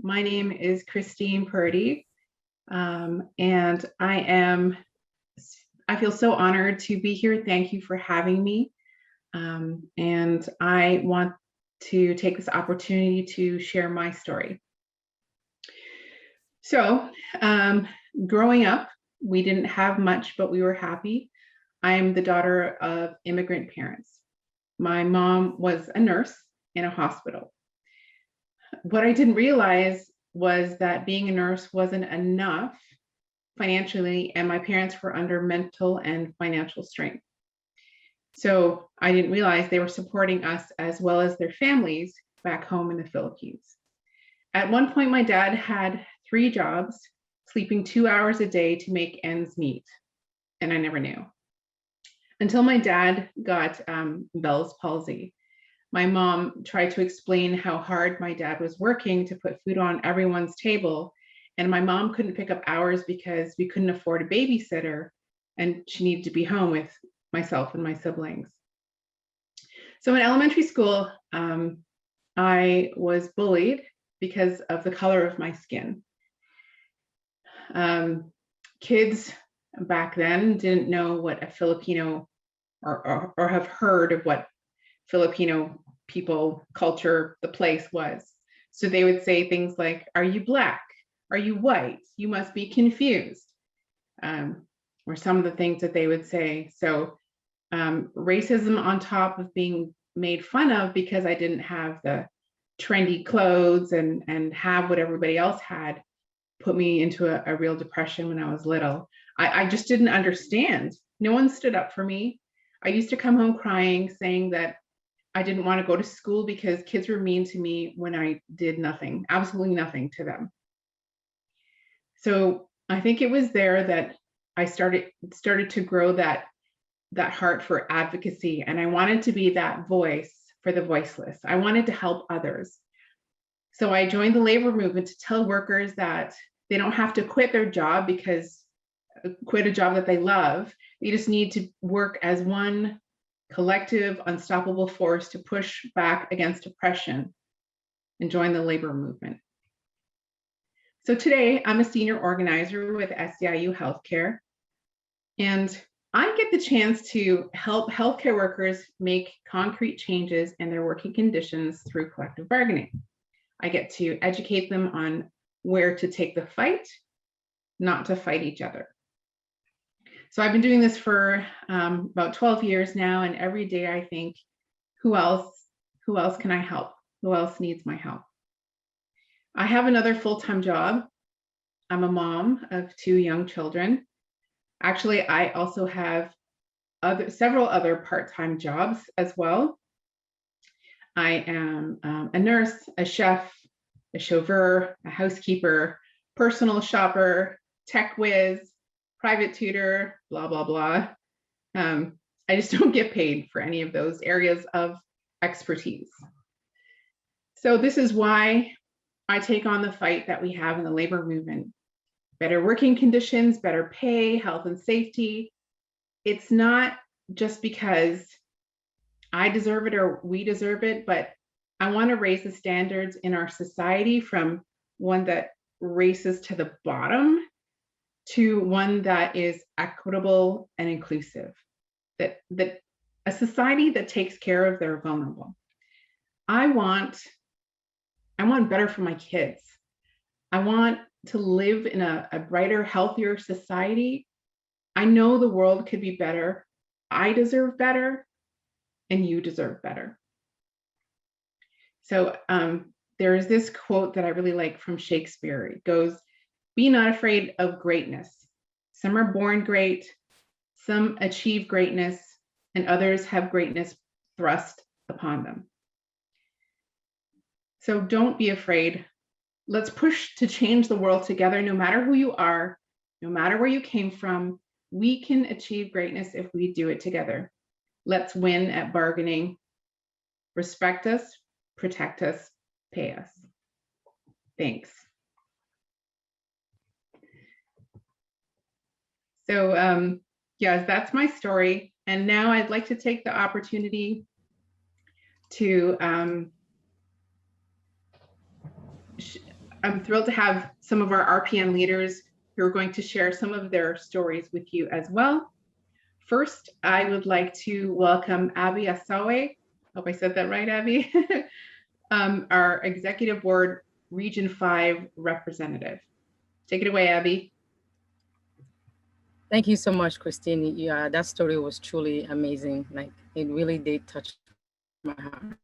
My name is Christine Purdy, and I feel so honored to be here. Thank you for having me. And I want to take this opportunity to share my story. So, growing up, we didn't have much, but we were happy. I am the daughter of immigrant parents. My mom was a nurse in a hospital. What I didn't realize was that being a nurse wasn't enough financially, and my parents were under mental and financial strain. So I didn't realize they were supporting us as well as their families back home in the Philippines. At one point, my dad had 3 jobs, sleeping 2 hours a day to make ends meet, and I never knew. Until my dad got Bell's palsy. My mom tried to explain how hard my dad was working to put food on everyone's table, and my mom couldn't pick up hours because we couldn't afford a babysitter, and she needed to be home with myself and my siblings. So in elementary school, I was bullied because of the color of my skin. Kids back then didn't know what a Filipino or have heard of what Filipino people, culture, the place was. So they would say things like, "Are you black? Are you white? You must be confused," or some of the things that they would say. So racism on top of being made fun of because I didn't have the trendy clothes and have what everybody else had put me into a real depression when I was little. I just didn't understand. No one stood up for me. I used to come home crying, saying that I didn't want to go to school because kids were mean to me when I did nothing, absolutely nothing to them. So I think it was there that I started to grow that heart for advocacy, and I wanted to be that voice for the voiceless. I wanted to help others. So I joined the labor movement to tell workers that they don't have to quit their job quit a job that they love. They just need to work as one collective, unstoppable force to push back against oppression and join the labor movement. So today, I'm a senior organizer with SEIU Healthcare, and I get the chance to help healthcare workers make concrete changes in their working conditions through collective bargaining. I get to educate them on where to take the fight, not to fight each other. So I've been doing this for about 12 years now, and every day I think, who else can I help? Who else needs my help? I have another full-time job. I'm a mom of 2 young children. Actually, I also have several other part-time jobs as well. I am a nurse, a chef, a chauffeur, a housekeeper, personal shopper, tech whiz, private tutor, blah, blah, blah. I just don't get paid for any of those areas of expertise. So this is why I take on the fight that we have in the labor movement. Better working conditions, better pay, health and safety. It's not just because I deserve it or we deserve it, but I want to raise the standards in our society from one that races to the bottom to one that is equitable and inclusive, that a society that takes care of their vulnerable. I want better for my kids. I want to live in a brighter, healthier society. I know the world could be better. I deserve better, and you deserve better. So there is this quote that I really like from Shakespeare. It goes, "Be not afraid of greatness. Some are born great, some achieve greatness, and others have greatness thrust upon them." So don't be afraid. Let's push to change the world together, no matter who you are, no matter where you came from. We can achieve greatness if we do it together. Let's win at bargaining. Respect us, protect us, pay us. Thanks. So yes, that's my story. And now I'd like to take the opportunity to I'm thrilled to have some of our RPN leaders who are going to share some of their stories with you as well. First, I would like to welcome Adesola. Hope I said that right, Abby. Our Executive Board Region 5 representative. Take it away, Abby. Thank you so much, Christine. Yeah, that story was truly amazing. Like, it really did touch my heart.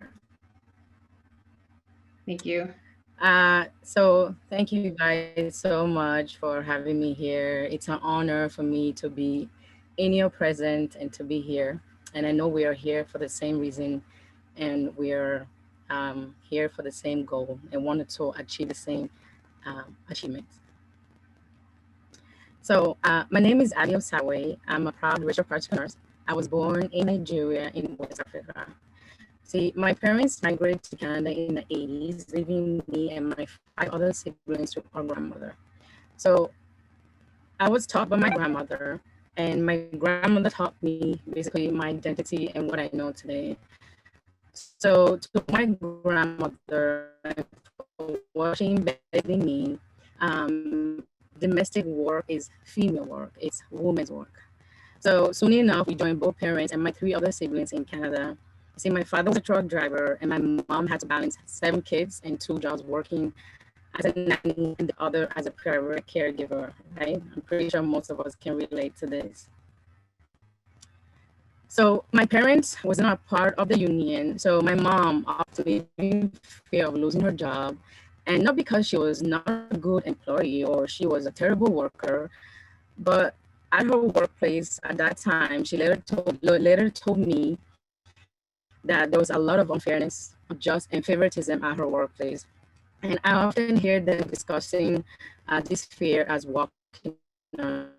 Thank you. So thank you guys so much for having me here. It's an honor for me to be in your presence and to be here. And I know we are here for the same reason, and we are here for the same goal and wanted to achieve the same achievements. So my name is Adesola. I'm a proud racial nurse. I was born in Nigeria in West Africa. See, my parents migrated to Canada in the 80s, leaving me and my 5 other siblings to our grandmother. So I was taught by my grandmother, and my grandmother taught me basically my identity and what I know today. So to my grandmother, for watching begging me, domestic work is female work, it's women's work. So soon enough, we joined both parents and my 3 other siblings in Canada. See, my father was a truck driver, and my mom had to balance 7 kids and 2 jobs, working as a nanny and the other as a private caregiver, right? I'm pretty sure most of us can relate to this. So my parents was not part of the union. So my mom opted in fear of losing her job, and not because she was not a good employee or she was a terrible worker, but at her workplace at that time, she later told me that there was a lot of unfairness, unjust, and favoritism at her workplace. And I often hear them discussing this fear as walking on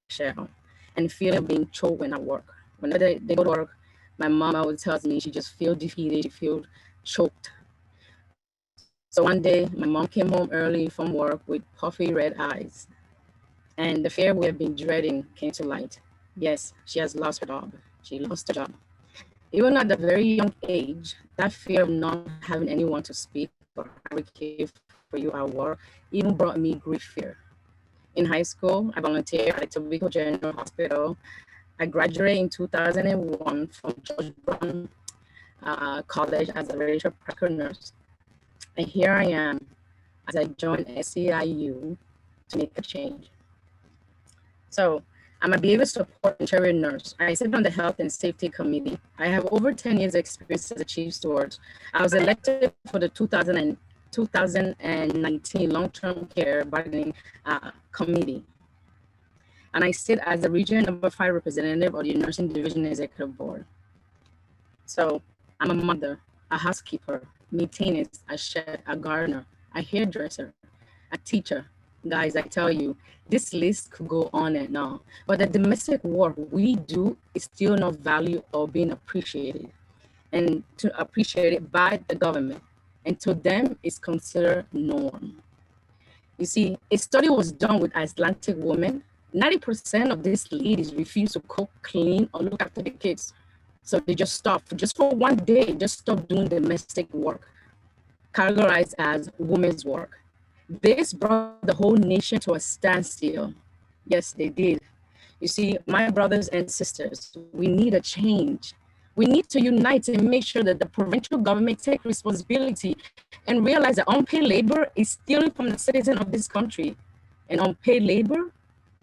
eggshell and feeling of being choked when at work. Whenever they go to work, my mom always tells me she just feels defeated, she feels choked. So one day, my mom came home early from work with puffy red eyes, and the fear we have been dreading came to light. Yes, she has lost her job. She lost her job. Even at a very young age, that fear of not having anyone to speak or advocate for you at work even brought me grief fear. In high school, I volunteered at the Tobico General Hospital. I graduated in 2001 from George Brown College as a registered practical nurse. And here I am as I joined SEIU to make a change. So I'm a behavior support and career nurse. I sit on the Health and Safety Committee. I have over 10 years experience as a chief steward. I was elected for the 2019 Long-Term Care Bargaining Committee. And I sit as the Region Number 5 representative of the Nursing Division Executive Board. So I'm a mother, a housekeeper, maintenance, a chef, a gardener, a hairdresser, a teacher. Guys, I tell you, this list could go on and on, but the domestic work we do is still not valued or being appreciated, and to appreciate it by the government, and to them it's considered norm. You see, a study was done with Icelandic women. 90% of these ladies refuse to cook, clean, or look after the kids. So they just stop, just for one day, just stop doing domestic work, categorized as women's work. This brought the whole nation to a standstill. Yes, they did. You see, my brothers and sisters, we need a change. We need to unite and make sure that the provincial government take responsibility and realize that unpaid labor is stealing from the citizen of this country. And unpaid labor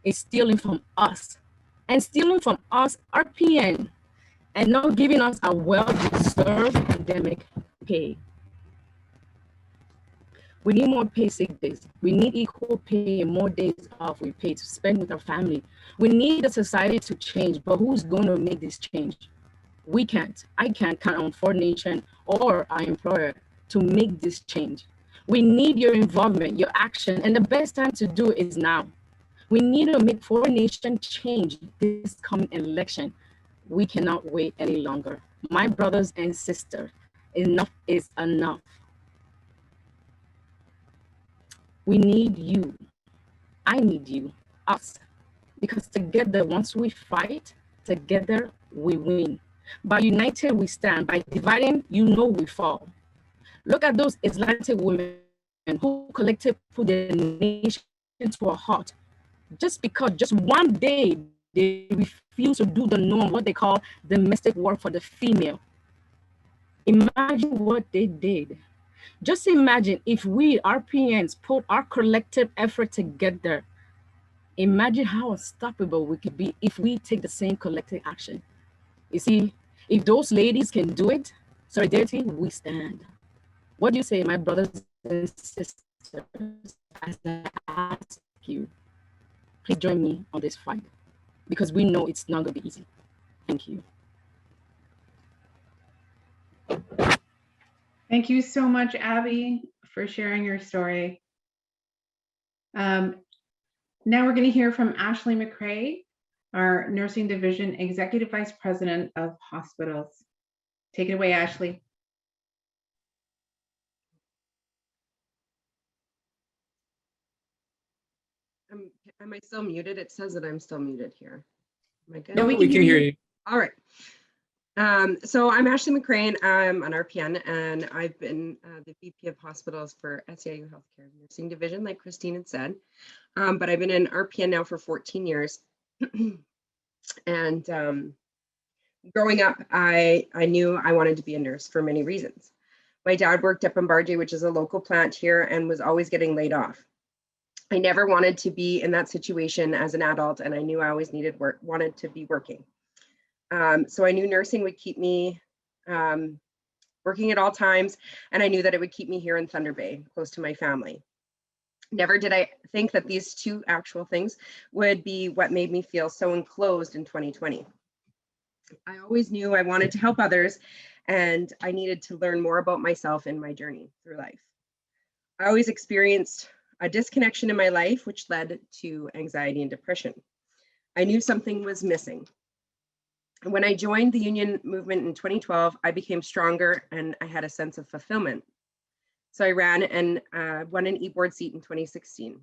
is stealing from us. And stealing from us, RPN, and not giving us a well-deserved pandemic pay. We need more paid sick days. We need equal pay and more days off we pay to spend with our family. We need the society to change, but who's going to make this change? We can't. I can't count on Ford Nation or our employer to make this change. We need your involvement, your action, and the best time to do it is now. We need to make Ford Nation change this coming election. We cannot wait any longer. My brothers and sisters, enough is enough. We need you. I need you, us, because together, once we fight, together we win. By united we stand. By dividing, you know we fall. Look at those Islamic women who collectively put their nation to a halt just because just one day they refuse to do the norm, what they call domestic work for the female. Imagine what they did. Just imagine if we RPNs put our collective effort together. Imagine how unstoppable we could be if we take the same collective action. You see, if those ladies can do it, solidarity, we stand. What do you say, my brothers and sisters, as I ask you, please join me on this fight because we know it's not going to be easy. Thank you. Thank you so much, Abby, for sharing your story. Now we're going to hear from Ashley McRae, our Nursing Division Executive Vice President of Hospitals. Take it away, Ashley. Am I still muted? It says that I'm still muted here. Am I good? No, we can hear you. All right. So I'm Ashley McRae. I'm an RPN, and I've been the VP of Hospitals for SEIU Healthcare Nursing Division, like Christine had said. But I've been an RPN now for 14 years. And growing up, I knew I wanted to be a nurse for many reasons. My dad worked at Bombardier, which is a local plant here, and was always getting laid off. I never wanted to be in that situation as an adult, and I knew I always wanted to be working. So I knew nursing would keep me working at all times, and I knew that it would keep me here in Thunder Bay, close to my family. Never did I think that these two actual things would be what made me feel so enclosed in 2020. I always knew I wanted to help others, and I needed to learn more about myself in my journey through life. I always experienced a disconnection in my life, which led to anxiety and depression. I knew something was missing. When I joined the union movement in 2012, I became stronger and I had a sense of fulfillment. So I ran and won an e-board seat in 2016.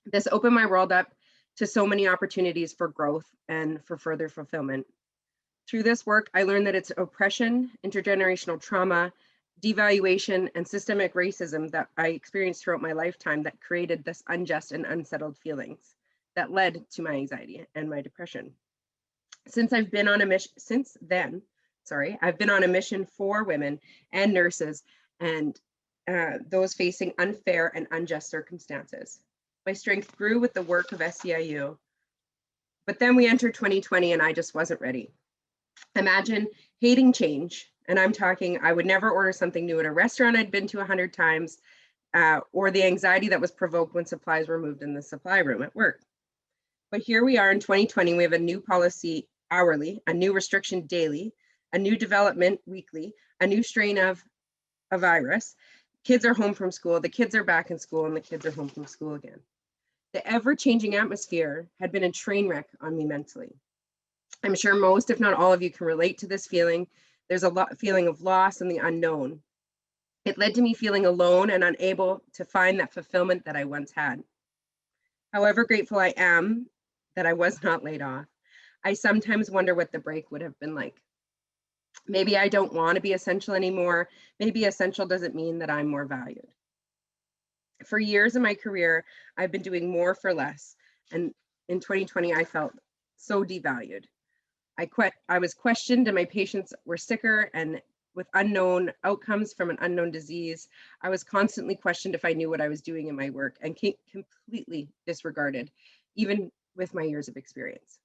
This opened my world up to so many opportunities for growth and for further fulfillment. Through this work, I learned that it's oppression, intergenerational trauma, devaluation, and systemic racism that I experienced throughout my lifetime that created this unjust and unsettled feelings that led to my anxiety and my depression. I've been on a mission for women and nurses and those facing unfair and unjust circumstances. My strength grew with the work of SEIU, but then we entered 2020 and I just wasn't ready. Imagine hating change. And I'm talking, I would never order something new at a restaurant I'd been to 100 times, or the anxiety that was provoked when supplies were moved in the supply room at work. But here we are in 2020, we have a new policy hourly, a new restriction daily, a new development weekly, a new strain of a virus. Kids are home from school, the kids are back in school, and the kids are home from school again. The ever-changing atmosphere had been a train wreck on me mentally. I'm sure most, if not all of you, can relate to this feeling. There's a feeling of loss and the unknown. It led to me feeling alone and unable to find that fulfillment that I once had. However grateful I am that I was not laid off, I sometimes wonder what the break would have been like. Maybe I don't want to be essential anymore. Maybe essential doesn't mean that I'm more valued. For years in my career, I've been doing more for less. And in 2020, I felt so devalued. I was questioned and my patients were sicker and with unknown outcomes from an unknown disease. I was constantly questioned if I knew what I was doing in my work and completely disregarded, even with my years of experience.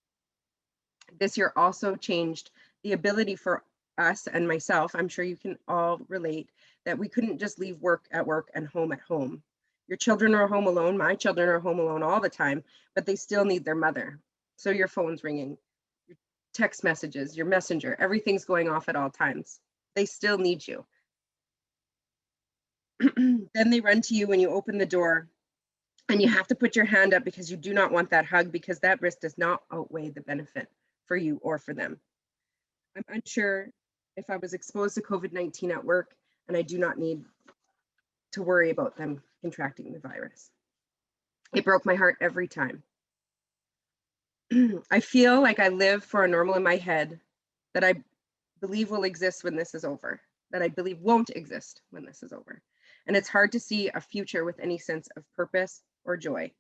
This year also changed the ability for us and myself, I'm sure you can all relate, that we couldn't just leave work at work and home at home. Your children are home alone, my children are home alone all the time, but they still need their mother. So your phone's ringing, your text messages, your messenger, everything's going off at all times. They still need you. Then they run to you when you open the door and you have to put your hand up because you do not want that hug because that risk does not outweigh the benefit for you or for them. I'm unsure if I was exposed to COVID-19 at work and I do not need to worry about them contracting the virus. It broke my heart every time. I feel like I live for a normal in my head that I believe will exist when this is over, that I believe won't exist when this is over. and it's hard to see a future with any sense of purpose or joy.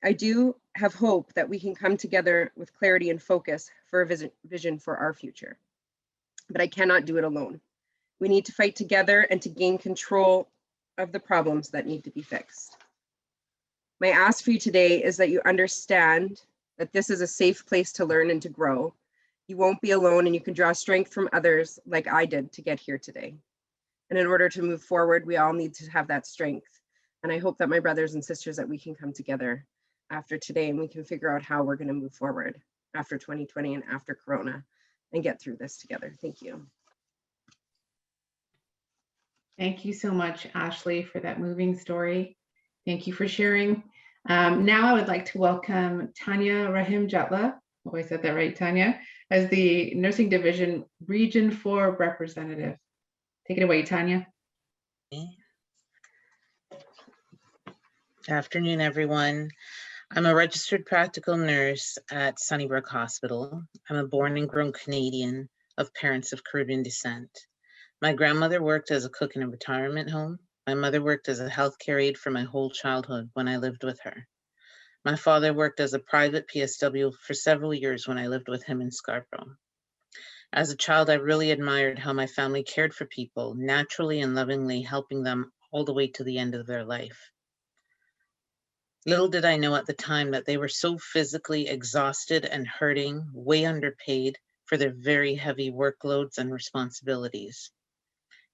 I do have hope that we can come together with clarity and focus for a vision for our future, but I cannot do it alone. We need to fight together and to gain control of the problems that need to be fixed. My ask for you today is that you understand that this is a safe place to learn and to grow. You won't be alone, and you can draw strength from others like I did to get here today. And in order to move forward, we all need to have that strength. And I hope that my brothers and sisters, that we can come together after today and we can figure out how we're going to move forward after 2020 and after Corona and get through this together. Thank you. Thank you so much, Ashley, for that moving story. Thank you for sharing. Now I would like to welcome Tanya Ibrahim. Oh, I said that right, Tanya, as the Nursing Division Region 4 representative. Take it away, Tanya. Good afternoon, everyone. I'm a registered practical nurse at Sunnybrook Hospital. I'm a born and grown Canadian of parents of Caribbean descent. My grandmother worked as a cook in a retirement home. My mother worked as a healthcare aide for my whole childhood when I lived with her. My father worked as a private PSW for several years when I lived with him in Scarborough. As a child, I really admired how my family cared for people, naturally and lovingly helping them all the way to the end of their life. Little did I know at the time that they were so physically exhausted and hurting, way underpaid for their very heavy workloads and responsibilities.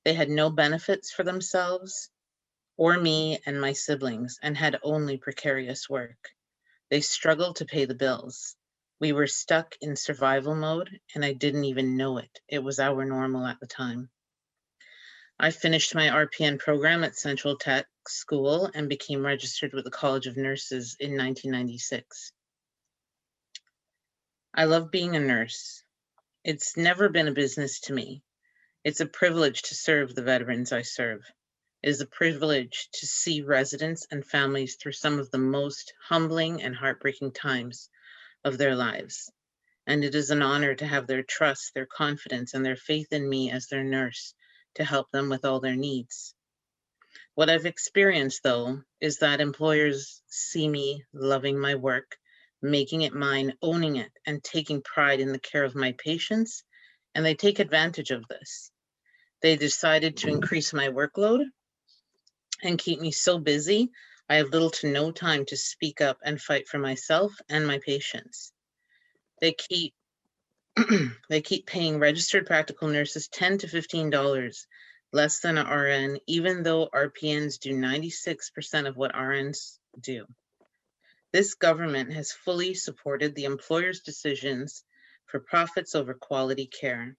They had no benefits for themselves or me and my siblings and had only precarious work. They struggled to pay the bills. We were stuck in survival mode and I didn't even know it. It was our normal at the time. I finished my RPN program at Central Tech School and became registered with the College of Nurses in 1996. I love being a nurse. It's never been a business to me. It's a privilege to serve the veterans I serve. It is a privilege to see residents and families through some of the most humbling and heartbreaking times of their lives. And it is an honor to have their trust, their confidence, and their faith in me as their nurse to help them with all their needs. What I've experienced, though, is that employers see me loving my work, making it mine, owning it, and taking pride in the care of my patients, and they take advantage of this. They decided to increase my workload and keep me so busy, I have little to no time to speak up and fight for myself and my patients. They keep paying registered practical nurses $10 to $15 less than an RN, even though RPNs do 96% of what RNs do. This government has fully supported the employer's decisions for profits over quality care.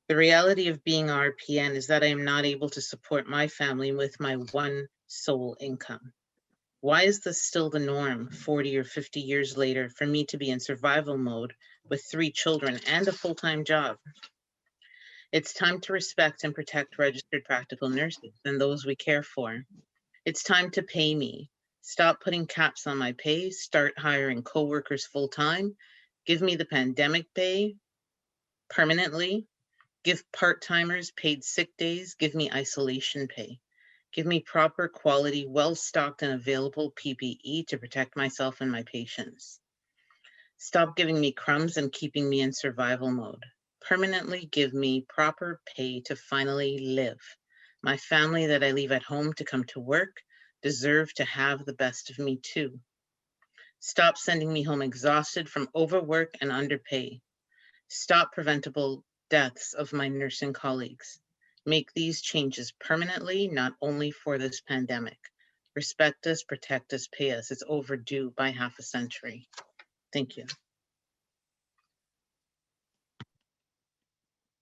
The reality of being RPN is that I am not able to support my family with my one sole income. Why is this still the norm 40 or 50 years later for me to be in survival mode with 3 children and a full-time job? It's time to respect and protect registered practical nurses and those we care for. It's time to pay me. Stop putting caps on my pay, start hiring coworkers full-time, give me the pandemic pay permanently, give part-timers paid sick days, give me isolation pay. Give me proper quality, well-stocked and available PPE to protect myself and my patients. Stop giving me crumbs and keeping me in survival mode. Permanently give me proper pay to finally live. My family that I leave at home to come to work deserve to have the best of me too. Stop sending me home exhausted from overwork and underpay. Stop preventable deaths of my nursing colleagues. Make these changes permanently, not only for this pandemic. Respect us, protect us, pay us. It's overdue by half a century. Thank you.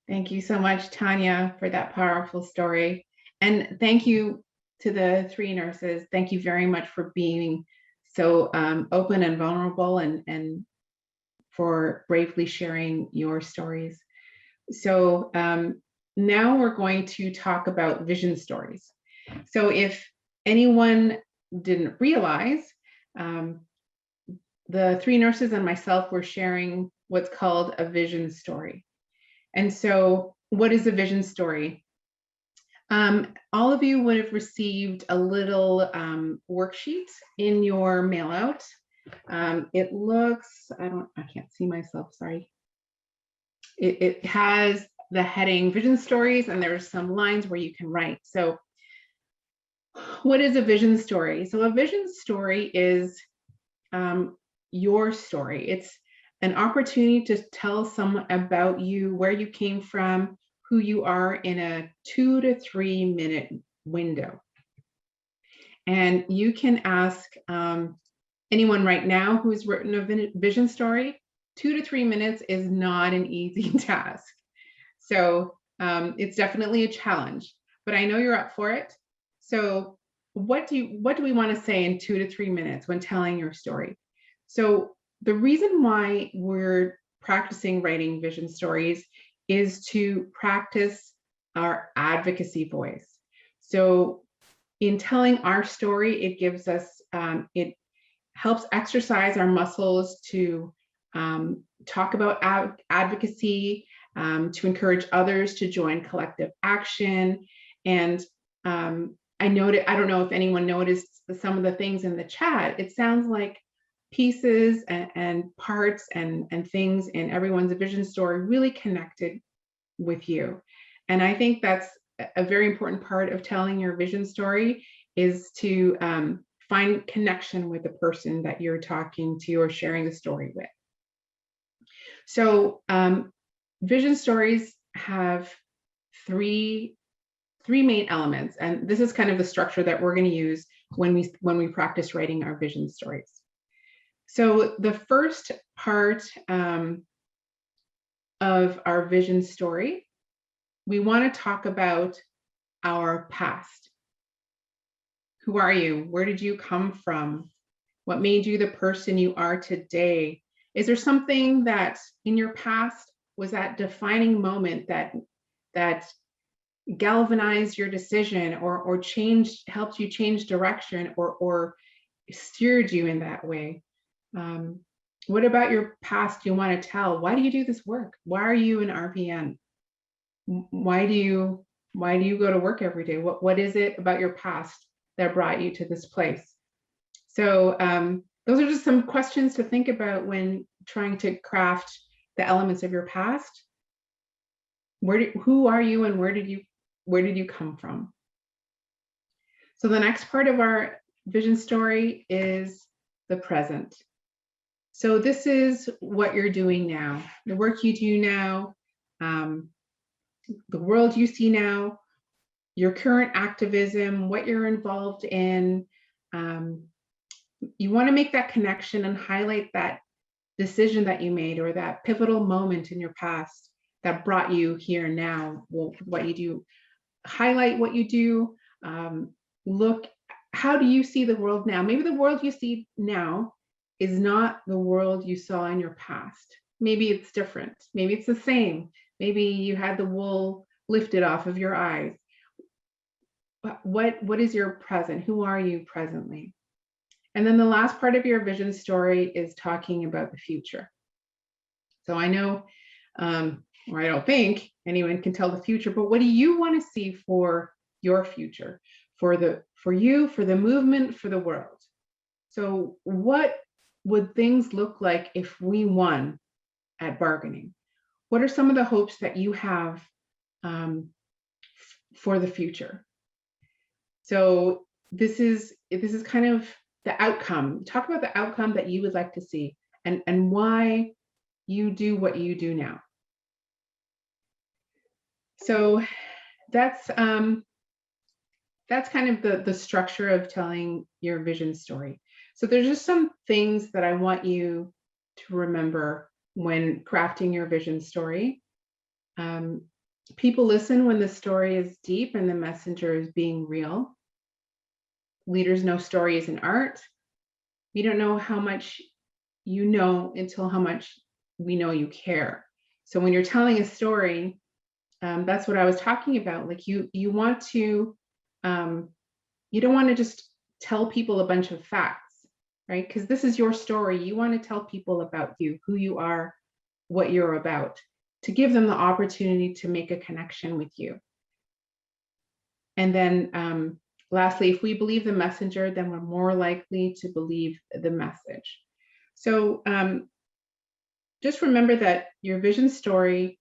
Thank you so much, Tanya, for that powerful story. And thank you to the 3 nurses. Thank you very much for being so open and vulnerable and for bravely sharing your stories. So now we're going to talk about vision stories. So if anyone didn't realize, the 3 nurses and myself were sharing what's called a vision story. And so what is a vision story? All of you would have received a little worksheet in your mail out. It looks, I can't see myself, sorry. It has the heading vision stories, and there's some lines where you can write. So what is a vision story? So a vision story is your story. It's an opportunity to tell someone about you, where you came from, who you are in a 2 to 3 minute window. And you can ask anyone right now who's written a vision story. 2 to 3 minutes is not an easy task. So it's definitely a challenge, but I know you're up for it. So what do we want to say in 2 to 3 minutes when telling your story? So the reason why we're practicing writing vision stories is to practice our advocacy voice. So in telling our story, it gives us, it helps exercise our muscles to talk about advocacy, to encourage others to join collective action. And I don't know if anyone noticed some of the things in the chat. It sounds like pieces and parts and things in everyone's vision story really connected with you. And I think that's a very important part of telling your vision story, is to find connection with the person that you're talking to or sharing the story with. So vision stories have three main elements, and this is kind of the structure that we're going to use when we practice writing our vision stories. So the first part of our vision story, we want to talk about our past. Who are you? Where did you come from? What made you the person you are today? Is there something that in your past was that defining moment that galvanized your decision or helped you change direction or steered you in that way? What about your past you want to tell? Why do you do this work? Why are you an RPN? Why do you go to work every day? What is it about your past that brought you to this place? So those are just some questions to think about when trying to craft the elements of your past. Who are you and where did you come from? So the next part of our vision story is the present. So this is what you're doing now, the work you do now, the world you see now, your current activism, what you're involved in. You want to make that connection and highlight that decision that you made or that pivotal moment in your past that brought you here now. What you do, highlight what you do. Look, how do you see the world now? Maybe the world you see now is not the world you saw in your past. Maybe it's different. Maybe it's the same. Maybe you had the wool lifted off of your eyes. But what is your present? Who are you presently? And then the last part of your vision story is talking about the future. So I know, or I don't think anyone can tell the future, but what do you want to see for your future, for you, for the movement, for the world? So what would things look like if we won at bargaining? What are some of the hopes that you have for the future? So this is kind of the outcome. Talk about the outcome that you would like to see and why you do what you do now. So that's kind of the structure of telling your vision story. So there's just some things that I want you to remember when crafting your vision story. People listen when the story is deep and the messenger is being real. Leaders know story is an art. We don't know how much you know until how much we know you care. So when you're telling a story, that's what I was talking about. Like you want to, you don't want to just tell people a bunch of facts, right? Because this is your story. You want to tell people about you, who you are, what you're about, to give them the opportunity to make a connection with you. And then lastly, if we believe the messenger, then we're more likely to believe the message. So just remember that your vision story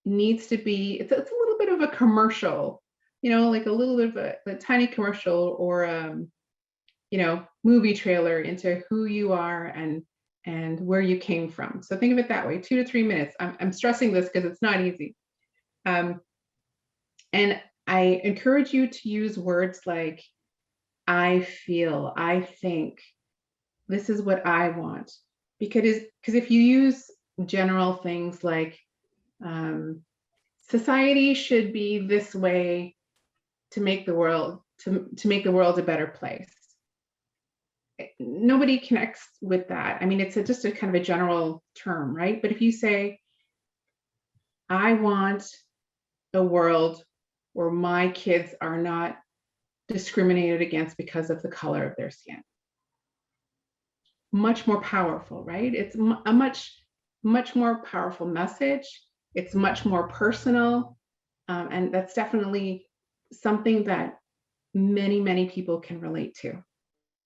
needs to be, it's a little bit of a commercial, you know, like a little bit of a tiny commercial or, you know, movie trailer into who you are and where you came from. So think of it that way, 2 to 3 minutes. I'm stressing this because it's not easy. And I encourage you to use words like, I feel, I think, this is what I want. Because if you use general things like, society should be this way to make the world, to make the world a better place. Nobody connects with that. I mean, it's just a kind of a general term, right? But if you say, I want a world where my kids are not discriminated against because of the color of their skin. Much more powerful, right? It's a much more powerful message. It's much more personal. And that's definitely something that many people can relate to.